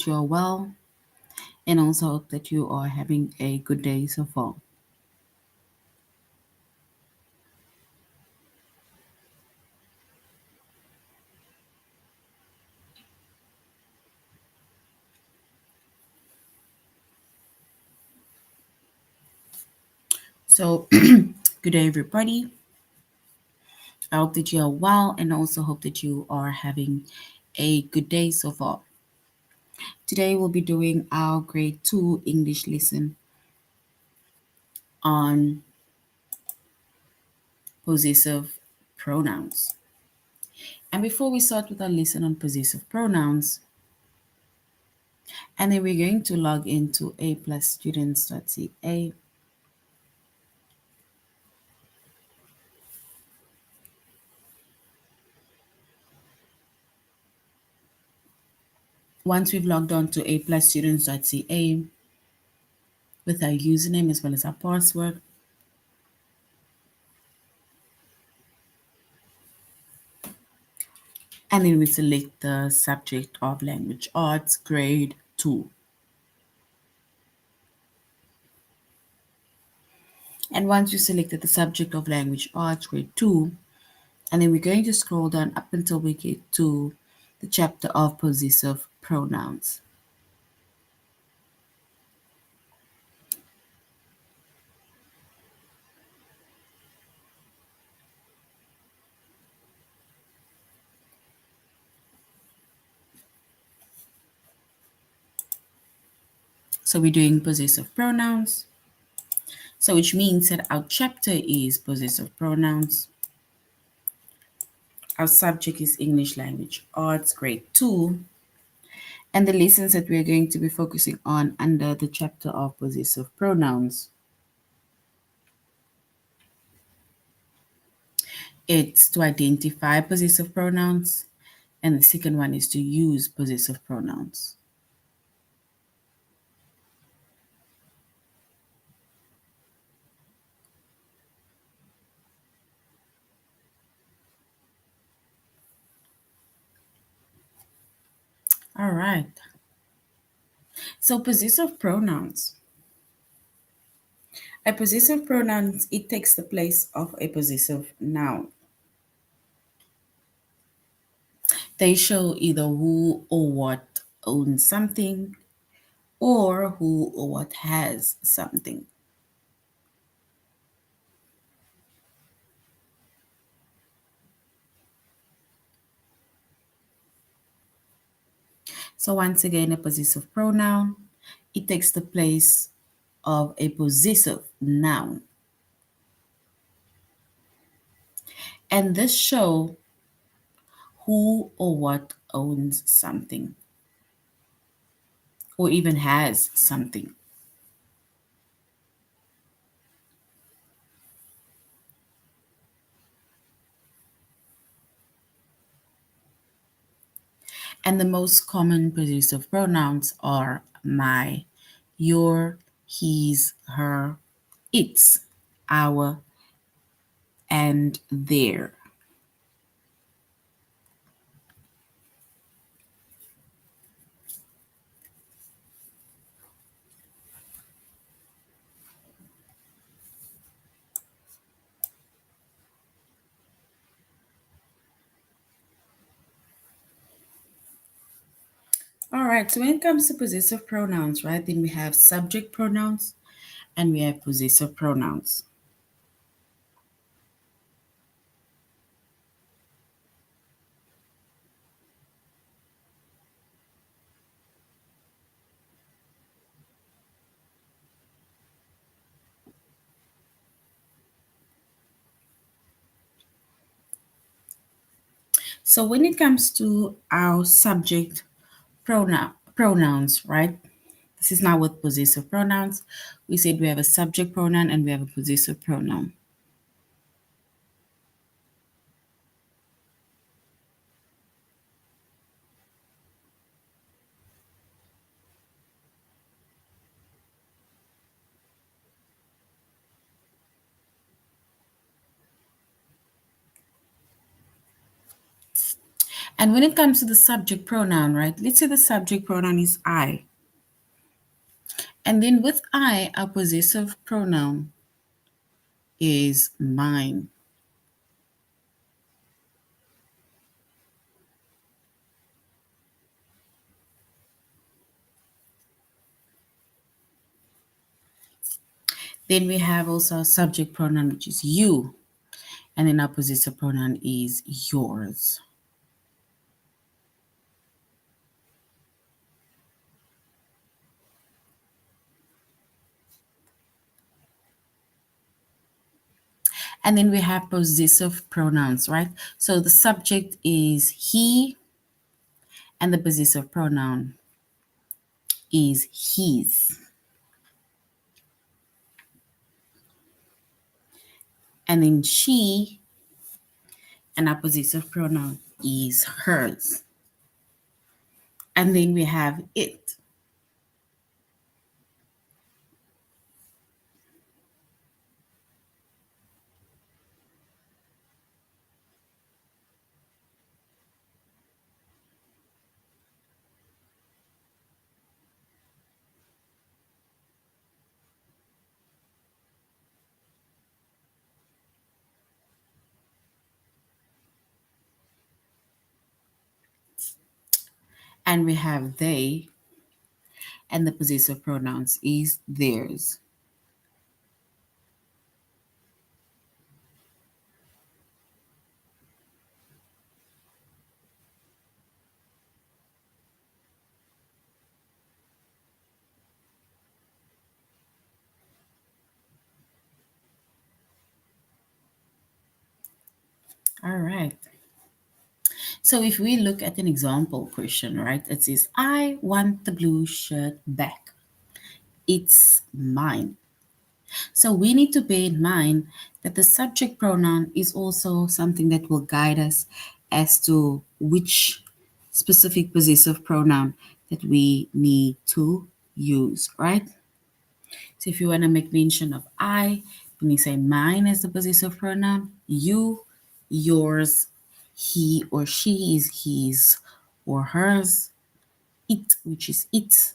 you are well, and also hope that you are having a good day so far. So, good day, everybody. I hope that you are well, and also hope that you are having a good day so far. Today, we'll be doing our grade 2 English lesson on possessive pronouns. And before we start with our lesson on possessive pronouns, and then we're going to log into a+students.ca. Once we've logged on to a+students.ca with our username as well as our password, and then we select the subject of language arts, grade 2. And once you selected the subject of language arts, grade 2, and then we're going to scroll down up until we get to the chapter of possessive pronouns. So we're doing possessive pronouns. So which means that our chapter is possessive pronouns. Our subject is English language arts, grade 2. And the lessons that we're going to be focusing on under the chapter of possessive pronouns, it's to identify possessive pronouns, and the second one is to use possessive pronouns. All right. So possessive pronouns. A possessive pronoun, it takes the place of a possessive noun. They show either who or what owns something or who or what has something. So once again, a possessive pronoun, it takes the place of a possessive noun. And this show who or what owns something or even has something. And the most common possessive pronouns are my, your, his, her, its, our, and their. All right, so when it comes to possessive pronouns, right, then we have subject pronouns and we have possessive pronouns. So when it comes to our subject pronouns, right? This is now with possessive pronouns. We said we have a subject pronoun and we have a possessive pronoun. And when it comes to the subject pronoun, right? Let's say the subject pronoun is I. And then with I, our possessive pronoun is mine. Then we have also a subject pronoun, which is you. And then our possessive pronoun is yours. And then we have possessive pronouns, right? So the subject is he, and the possessive pronoun is his. And then she, and our possessive pronoun is hers. And then we have it. And we have they, and the possessive pronouns is theirs. All right. So if we look at an example question, right, it says, I want the blue shirt back. It's mine. So we need to bear in mind that the subject pronoun is also something that will guide us as to which specific possessive pronoun that we need to use, right? So if you want to make mention of I, when you say mine as the possessive pronoun, you, yours, he or she is his or hers, it, which is it.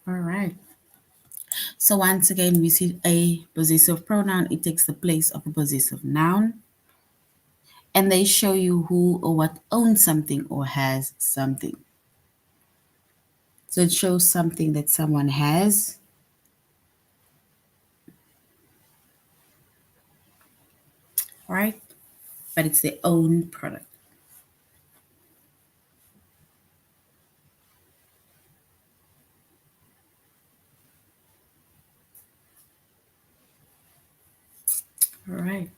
All right. So once again, we see a possessive pronoun. It takes the place of a possessive noun. And they show you who or what owns something or has something. So it shows something that someone has, right? But it's their own product. All right.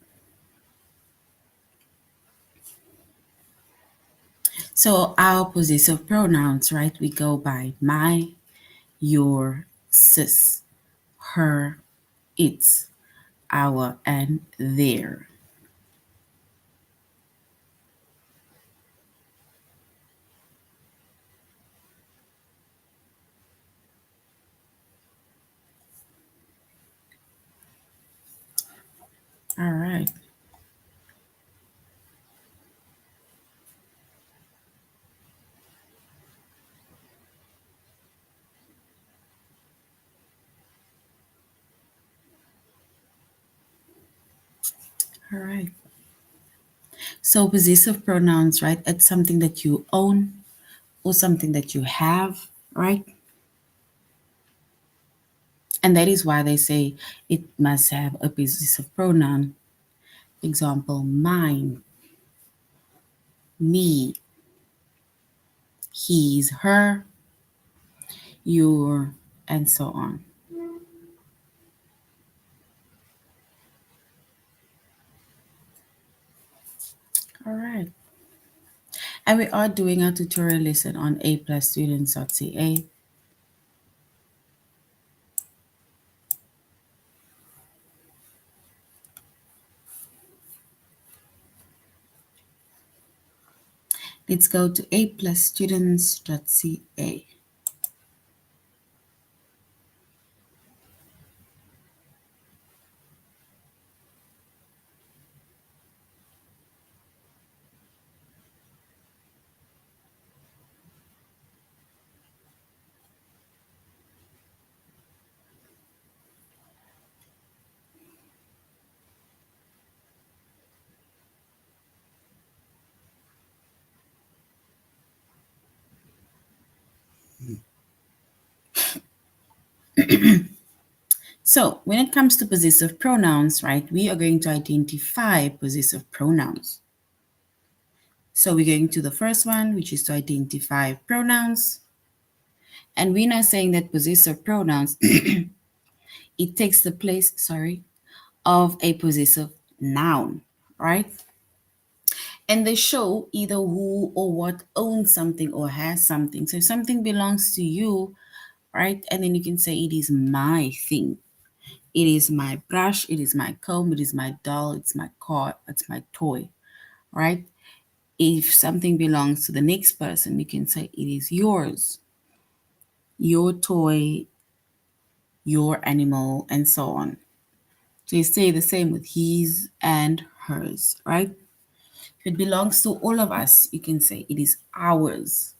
So our possessive pronouns, right? We go by my, your, sis, her, its, our, and their. All right. All right. So possessive pronouns, right? It's something that you own or something that you have, right? And that is why they say it must have a possessive pronoun. Example, mine, me, he's, her, your, and so on. All right. And we are doing a tutorial lesson on aplusstudents.ca. Let's go to aplusstudents.ca. So, when it comes to possessive pronouns, right, we are going to identify possessive pronouns. So, we're going to the first one, which is to identify pronouns. And we're now saying that possessive pronouns, it takes the place, of a possessive noun, right? And they show either who or what owns something or has something. So if something belongs to you, right, and then you can say it is my thing. It is my brush, it is my comb, it is my doll, it's my car, it's my toy, right? If something belongs to the next person, you can say it is yours, your toy, your animal, and so on. So you say the same with his and hers, right? If it belongs to all of us, you can say it is ours.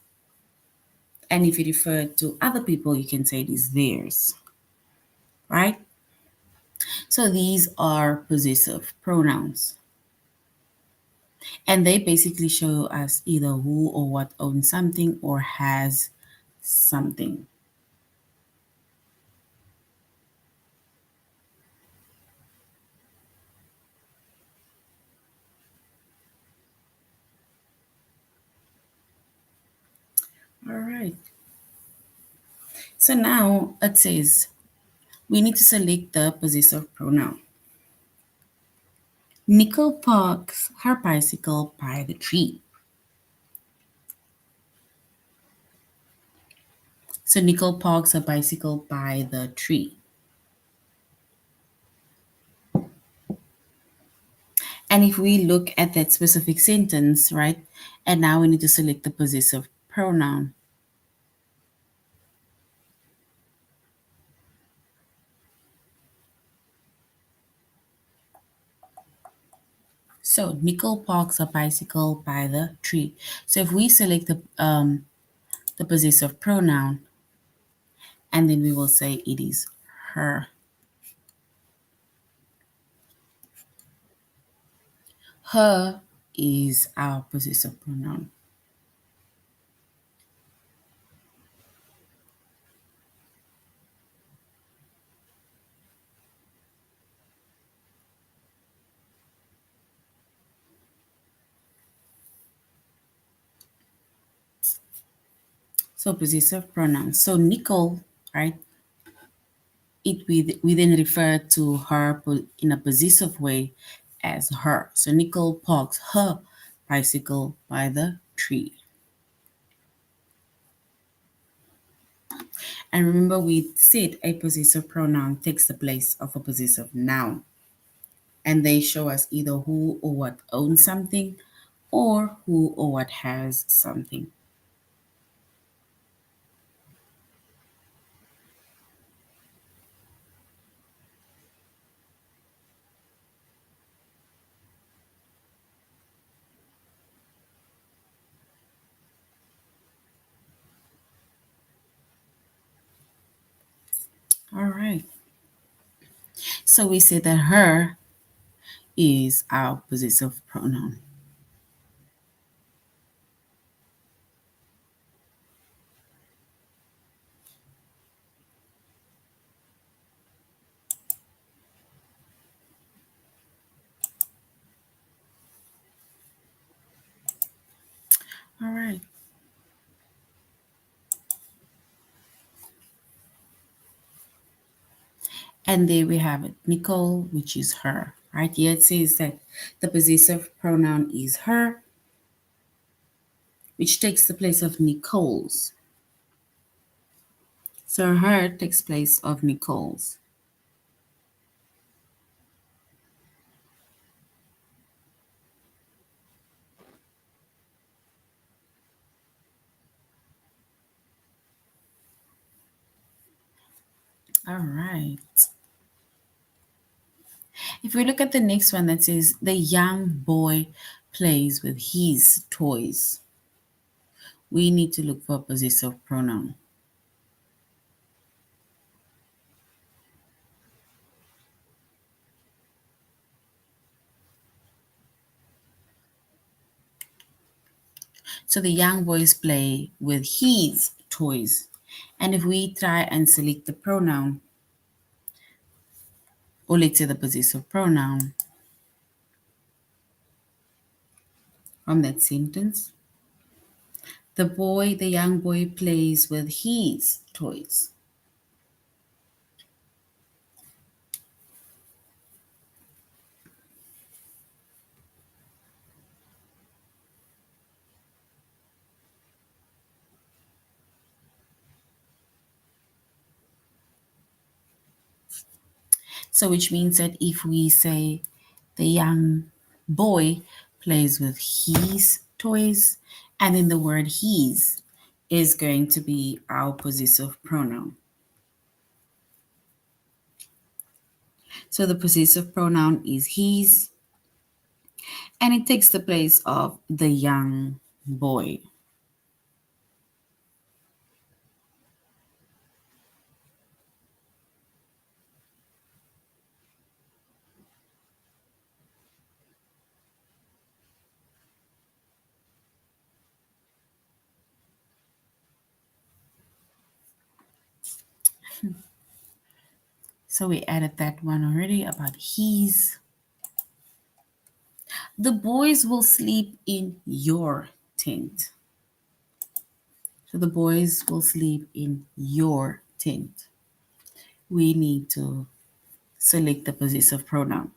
And if you refer to other people, you can say it is theirs, right? So these are possessive pronouns. And they basically show us either who or what owns something or has something. All right. So now it says we need to select the possessive pronoun. Nicole parks her bicycle by the tree. So Nicole parks her bicycle by the tree. And if we look at that specific sentence, right, and now we need to select the possessive pronoun. So Nicole parks her bicycle by the tree. So if we select the possessive pronoun, and then we will say it is her. Her is our possessive pronoun. So possessive pronouns. So Nicole, right? We then refer to her in a possessive way as her. So Nicole parks her bicycle by the tree. And remember, we said a possessive pronoun takes the place of a possessive noun. And they show us either who or what owns something or who or what has something. All right. So we say that her is our possessive pronoun. All right. And there we have it. Nicole, which is her. Right here it says that the possessive pronoun is her, which takes the place of Nicole's. So her takes place of Nicole's. All right. If we look at the next one that says, the young boy plays with his toys, we need to look for a possessive pronoun. So the young boys play with his toys. And if we try and select the pronoun, or let's say the possessive pronoun from that sentence, the young boy plays with his toys. So which means that if we say the young boy plays with his toys, and then the word his is going to be our possessive pronoun. So the possessive pronoun is his, and it takes the place of the young boy. So we added that one already about his. The boys will sleep in your tent. So the boys will sleep in your tent. We need to select the possessive pronoun.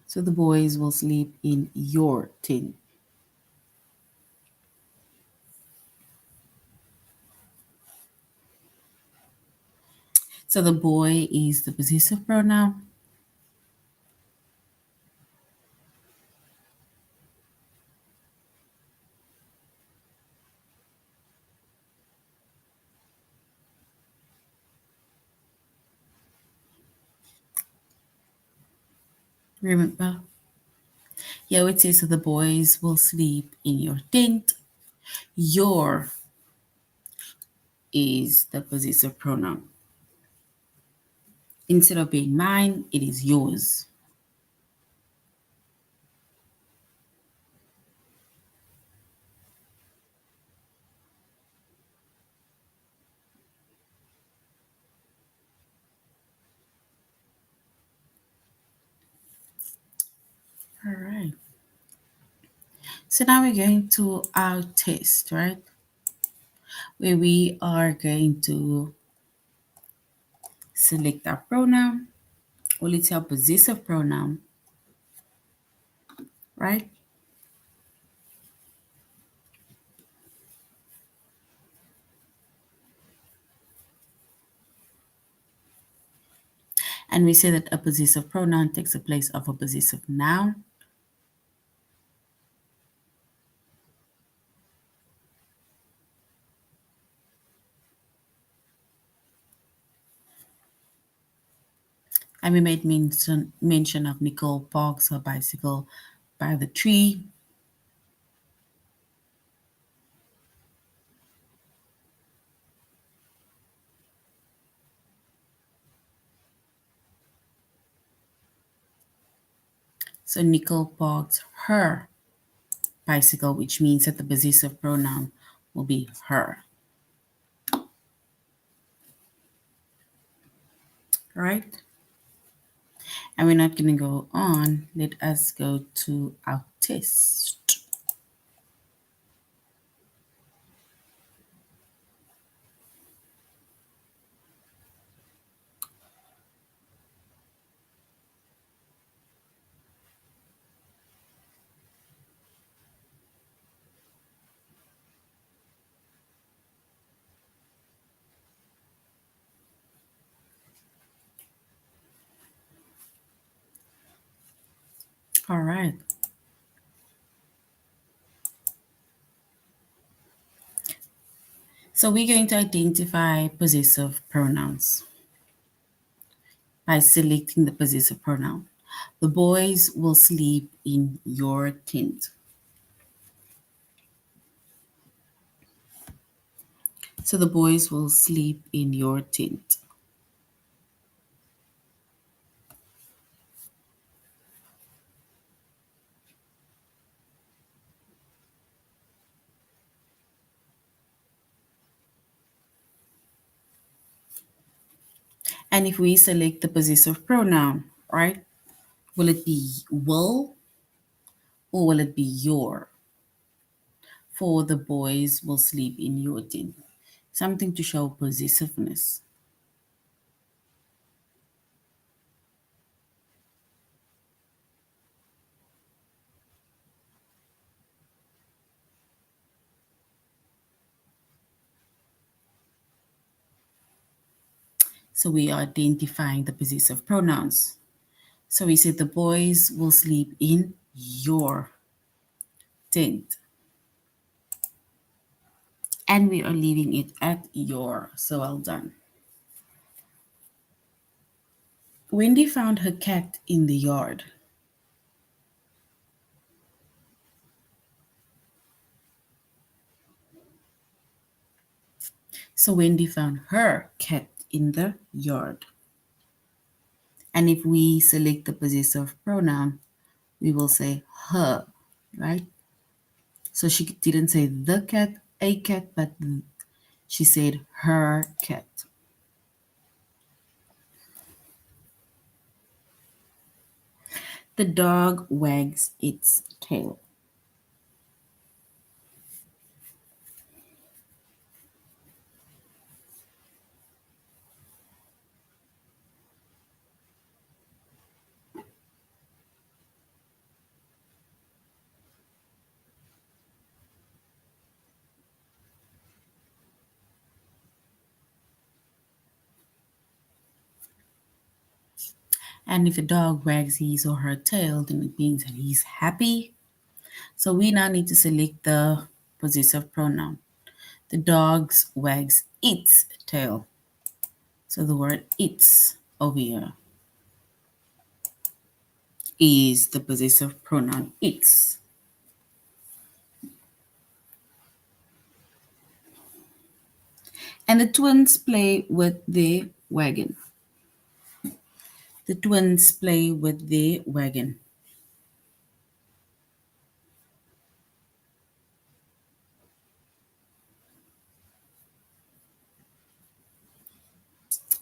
So the boys will sleep in your tent. So the boy is the possessive pronoun. Remember? Yeah, it says so the boys will sleep in your tent. Your is the possessive pronoun. Instead of being mine, it is yours. All right. So now we're going to our test, right? Where we are going to select our pronoun, or let's say our possessive pronoun, right? And we say that a possessive pronoun takes the place of a possessive noun. And we made mention of Nicole parks her bicycle by the tree. So Nicole parks her bicycle, which means that the possessive pronoun will be her. All right? And we're not going to go on. Let us go to our test. All right. So we're going to identify possessive pronouns by selecting the possessive pronoun. The boys will sleep in your tent. So the boys will sleep in your tent. And if we select the possessive pronoun, right, will it be will or will it be your? For the boys will sleep in your tent. Something to show possessiveness. So we are identifying the possessive pronouns. So we said the boys will sleep in your tent. And we are leaving it at your. So well done. Wendy found her cat in the yard. So Wendy found her cat in the yard. And if we select the possessive pronoun, we will say her, right? So she didn't say the cat, a cat, but she said her cat. The dog wags its tail. And if a dog wags his or her tail, then it means that he's happy. So we now need to select the possessive pronoun. The dog wags its tail. So the word its over here is the possessive pronoun its. And the twins play with their wagon. The twins play with their wagon.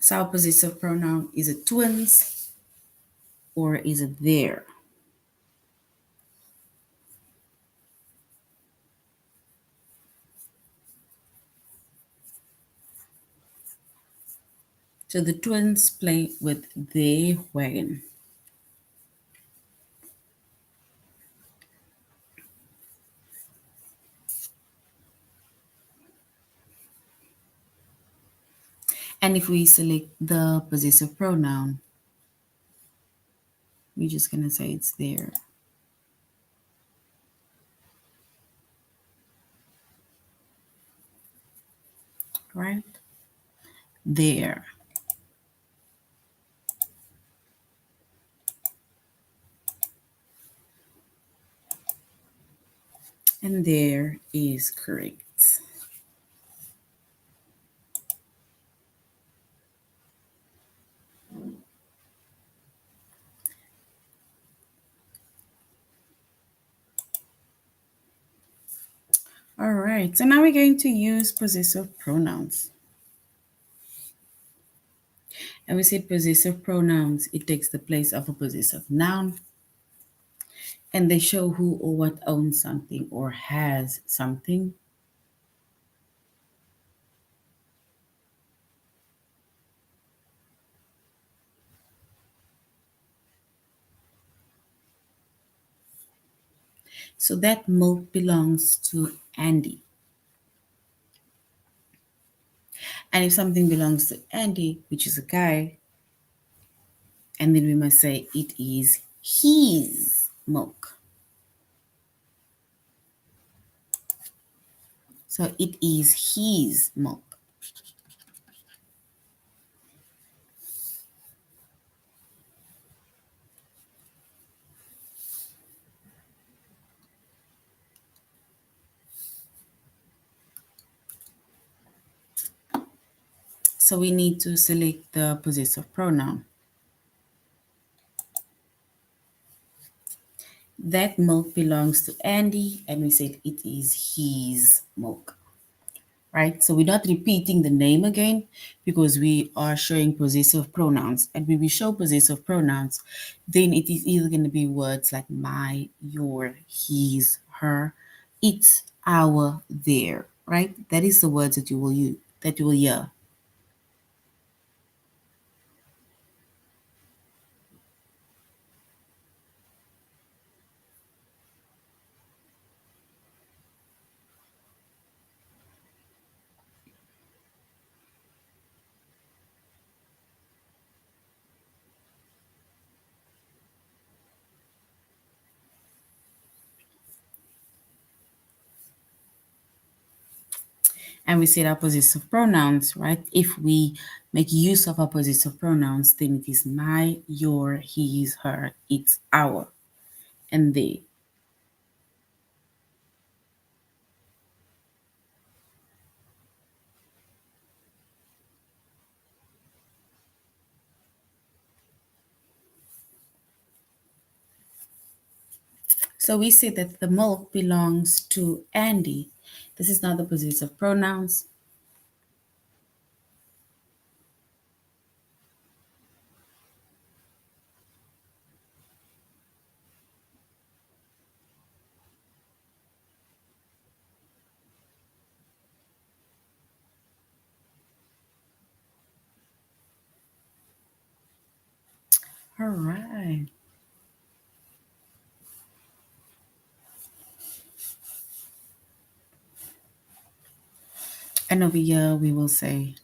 So our possessive pronoun, is it twins or is it their? So the twins play with their wagon. And if we select the possessive pronoun, we're just going to say it's there. Right? There. And there is correct. All right, so now we're going to use possessive pronouns. And we said possessive pronouns, it takes the place of a possessive noun. And they show who or what owns something or has something. So that milk belongs to Andy. And if something belongs to Andy, which is a guy, and then we must say it is his milk. So it is his milk. So we need to select the possessive pronoun. That milk belongs to Andy, and we said it is his milk, right? So we're not repeating the name again because we are showing possessive pronouns. And when we show possessive pronouns, then it is either going to be words like my, your, his, her, it's, our, their, right? That is the words that you will use, that you will hear. And we said our possessive pronouns, right? If we make use of our possessive pronouns, then it is my, your, his, her, it's, our, and they. So we say that the milk belongs to Andy. This is not the possessive pronouns. All right. And over here we will say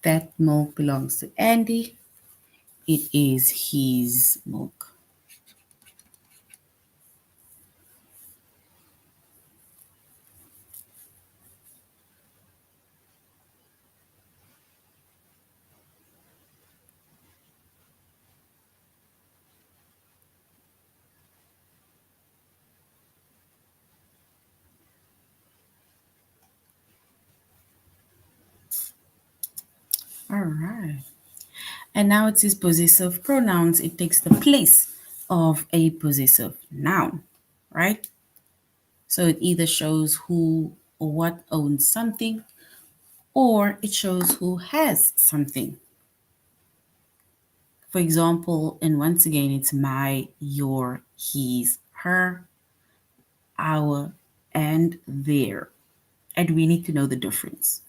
that milk belongs to Andy. It is his milk. All right. And now it says possessive pronouns. It takes the place of a possessive noun, right? So it either shows who or what owns something, or it shows who has something. For example, and once again, it's my, your, his, her, our, and their. And we need to know the difference.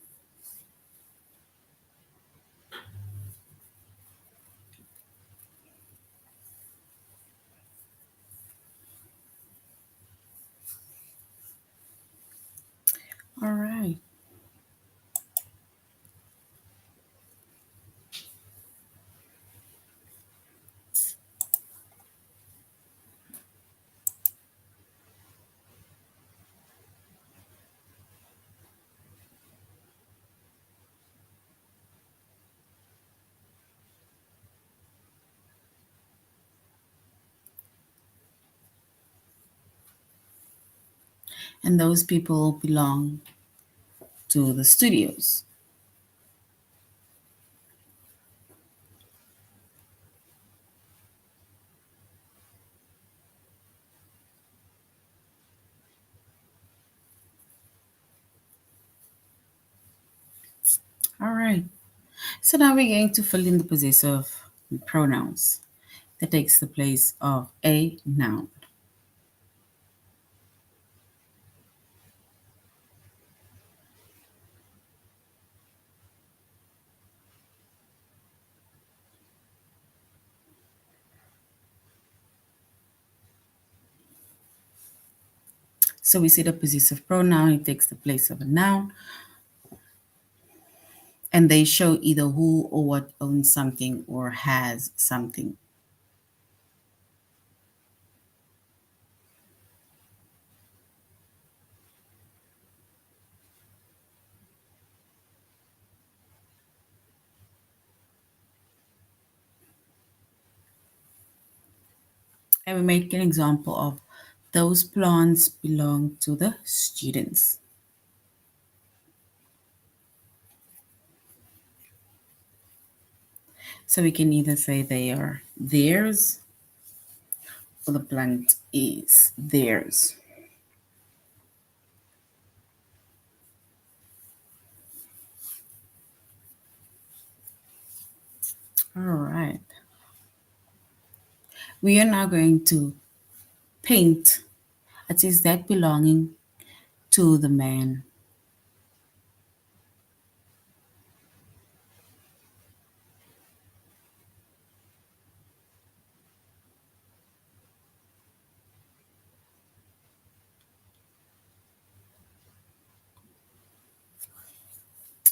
All right. And those people belong to the studios. All right. So now we're going to fill in the possessive pronouns that takes the place of a noun. So we see the possessive pronoun, it takes the place of a noun, and they show either who or what owns something or has something. And we make an example of those plants belong to the students. So we can either say they are theirs or the plant is theirs. All right. We are now going to paint. It is that belonging to the man.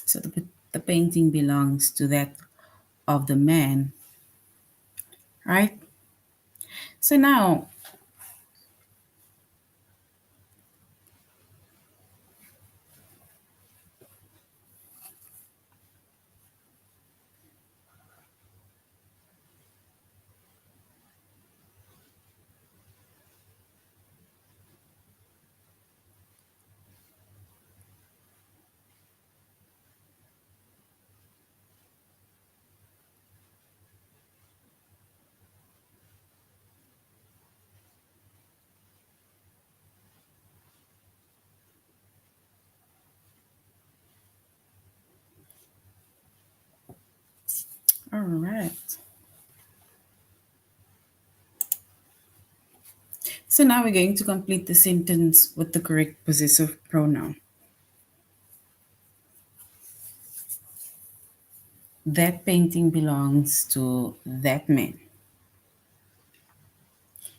So the painting belongs to that of the man, right? So now, all right. So now we're going to complete the sentence with the correct possessive pronoun. That painting belongs to that man.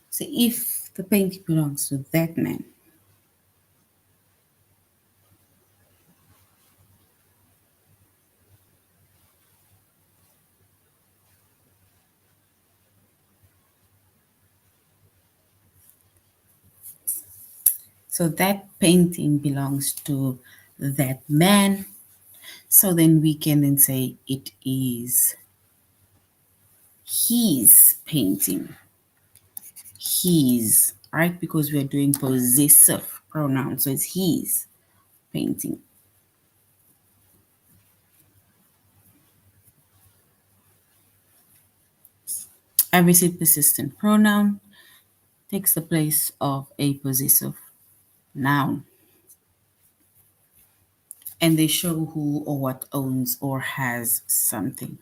So if the painting belongs to that man, so that painting belongs to that man. So then we can then say it is his painting. His, right? Because we're doing possessive pronouns. So it's his painting. Every persistent pronoun takes the place of a possessive noun. And they show who or what owns or has something.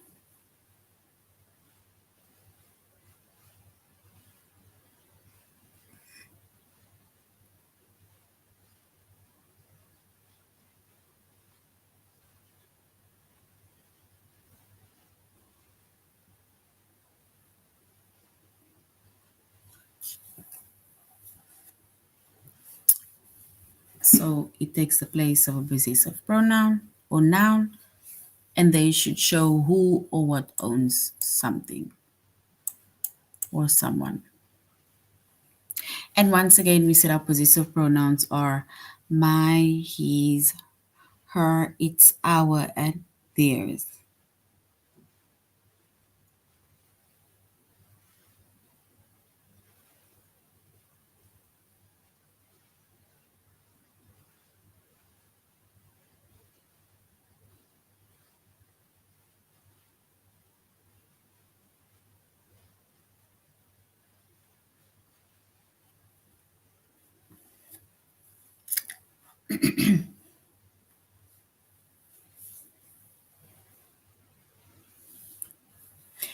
So it takes the place of a possessive pronoun or noun, and they should show who or what owns something or someone. And once again, we said our possessive pronouns are my, his, her, its, our, and theirs.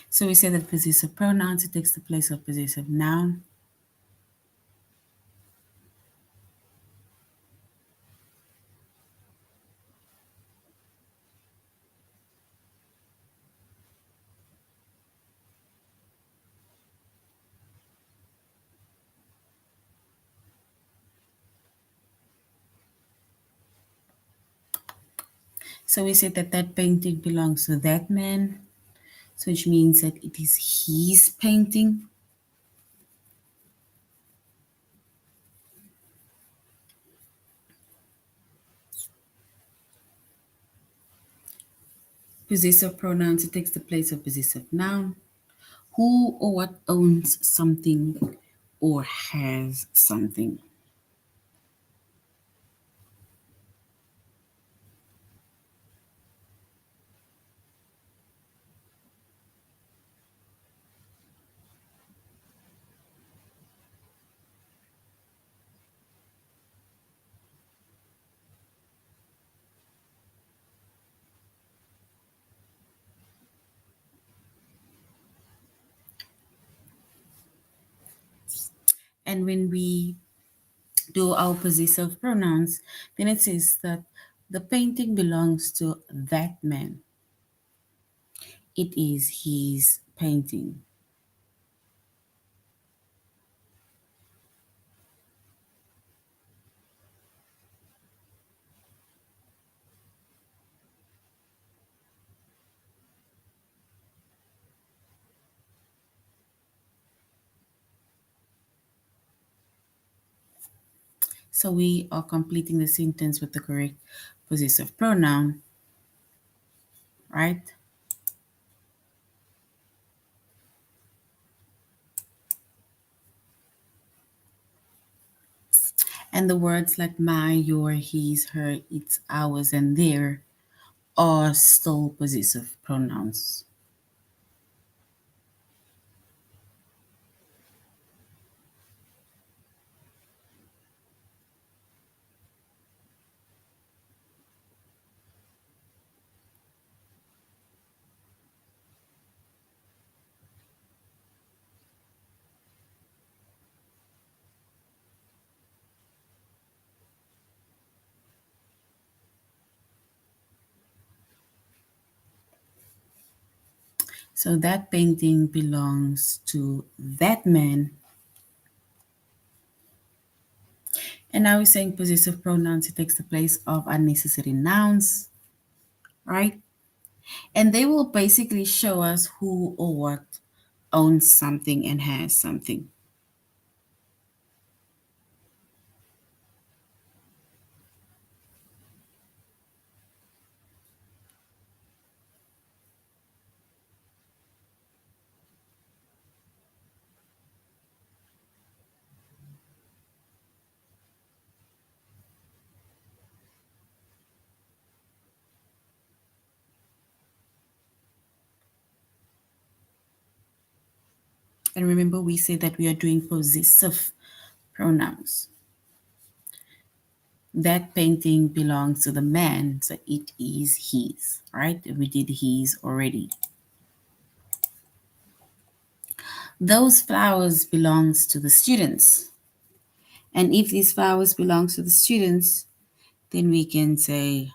So we say that possessive pronouns, it takes the place of possessive noun. So we say that that painting belongs to that man, so which means that it is his painting. Possessive pronouns, it takes the place of possessive noun. Who or what owns something or has something. And when we do our possessive pronouns, then it says that the painting belongs to that man. It is his painting. So we are completing the sentence with the correct possessive pronoun, right? And the words like my, your, his, her, its, ours, and their are still possessive pronouns. So that painting belongs to that man. And now we're saying possessive pronouns, it takes the place of unnecessary nouns, right? And they will basically show us who or what owns something and has something. And remember, we said that we are doing possessive pronouns. That painting belongs to the man, so it is his, right? We did his already. Those flowers belongs to the students. And if these flowers belongs to the students, then we can say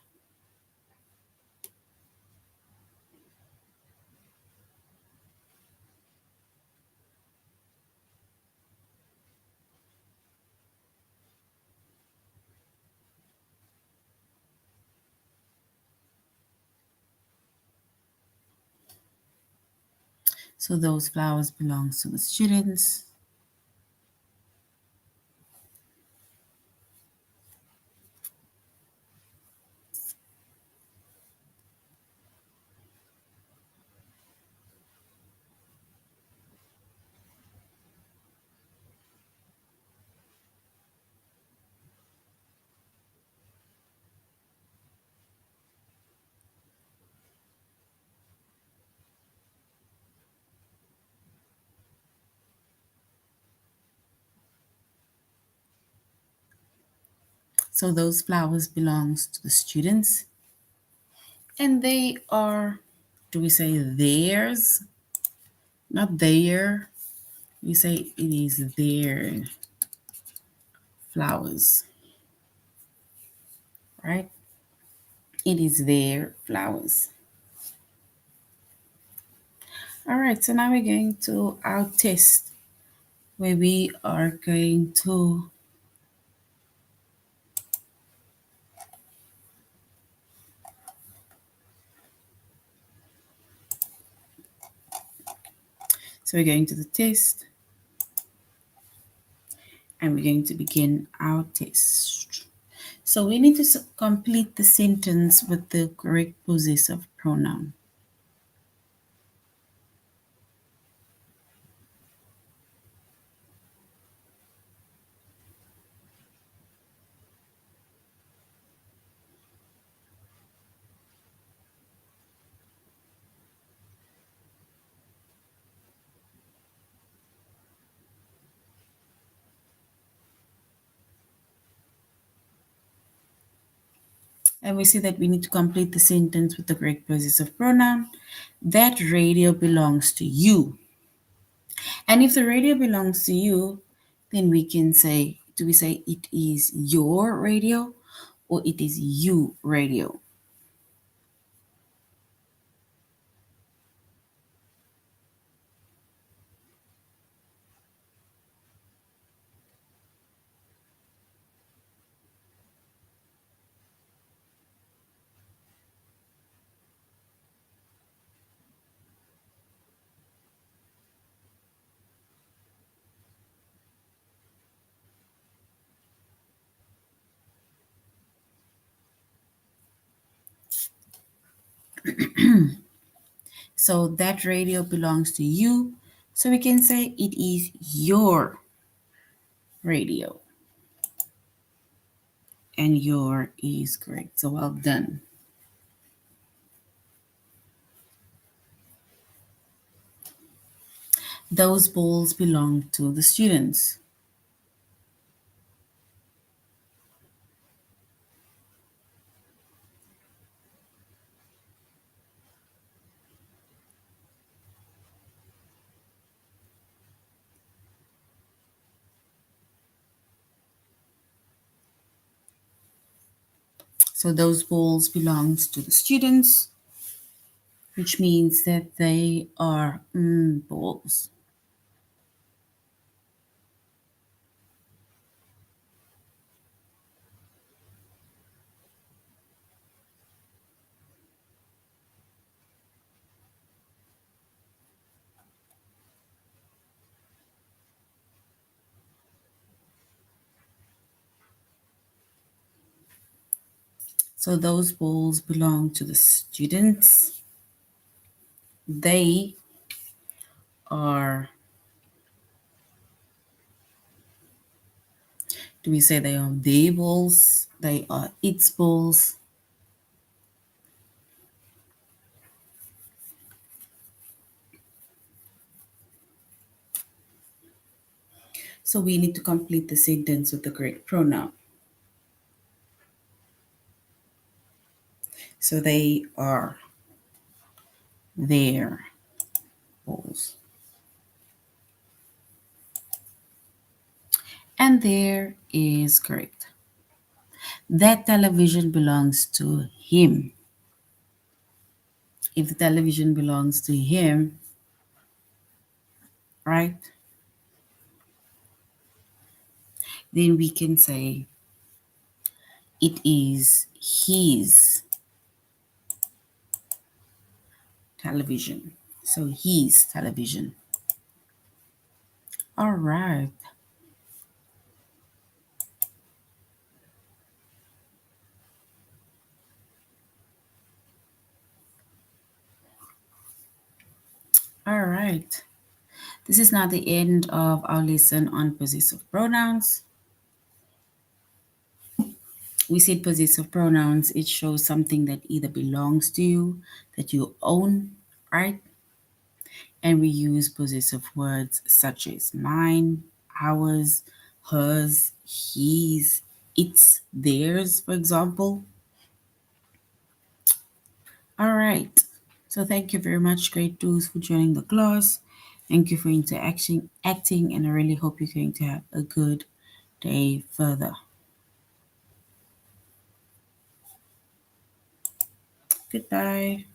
so those flowers belongs to the students. So those flowers belongs to the students. And they are, do we say theirs? Not their. We say it is their flowers, right? It is their flowers. All right, so now we're going to our test where we are going to so we're going to the test and we're going to begin our test. So we need to complete the sentence with the correct possessive pronoun. And we see that we need to complete the sentence with the correct possessive pronoun. That radio belongs to you. And if the radio belongs to you, then we can say, do we say it is your radio or it is you radio? So that radio belongs to you. So we can say it is your radio. And your is correct. So well done. Those balls belong to the students. So those balls belongs to the students, which means that they are balls. So those balls belong to the students. They are, do we say they are their balls? They are its balls. So we need to complete the sentence with the correct pronoun. So they are their balls. And there is correct. That television belongs to him. If the television belongs to him, right, then we can say it is his television. So his television. All right. All right. This is now the end of our lesson on possessive pronouns. We said possessive pronouns, it shows something that either belongs to you, that you own, right? And we use possessive words such as mine, ours, hers, his, its, theirs, for example. All right. So thank you very much, grade twos, for joining the class. Thank you for acting, and I really hope you're going to have a good day further. Goodbye.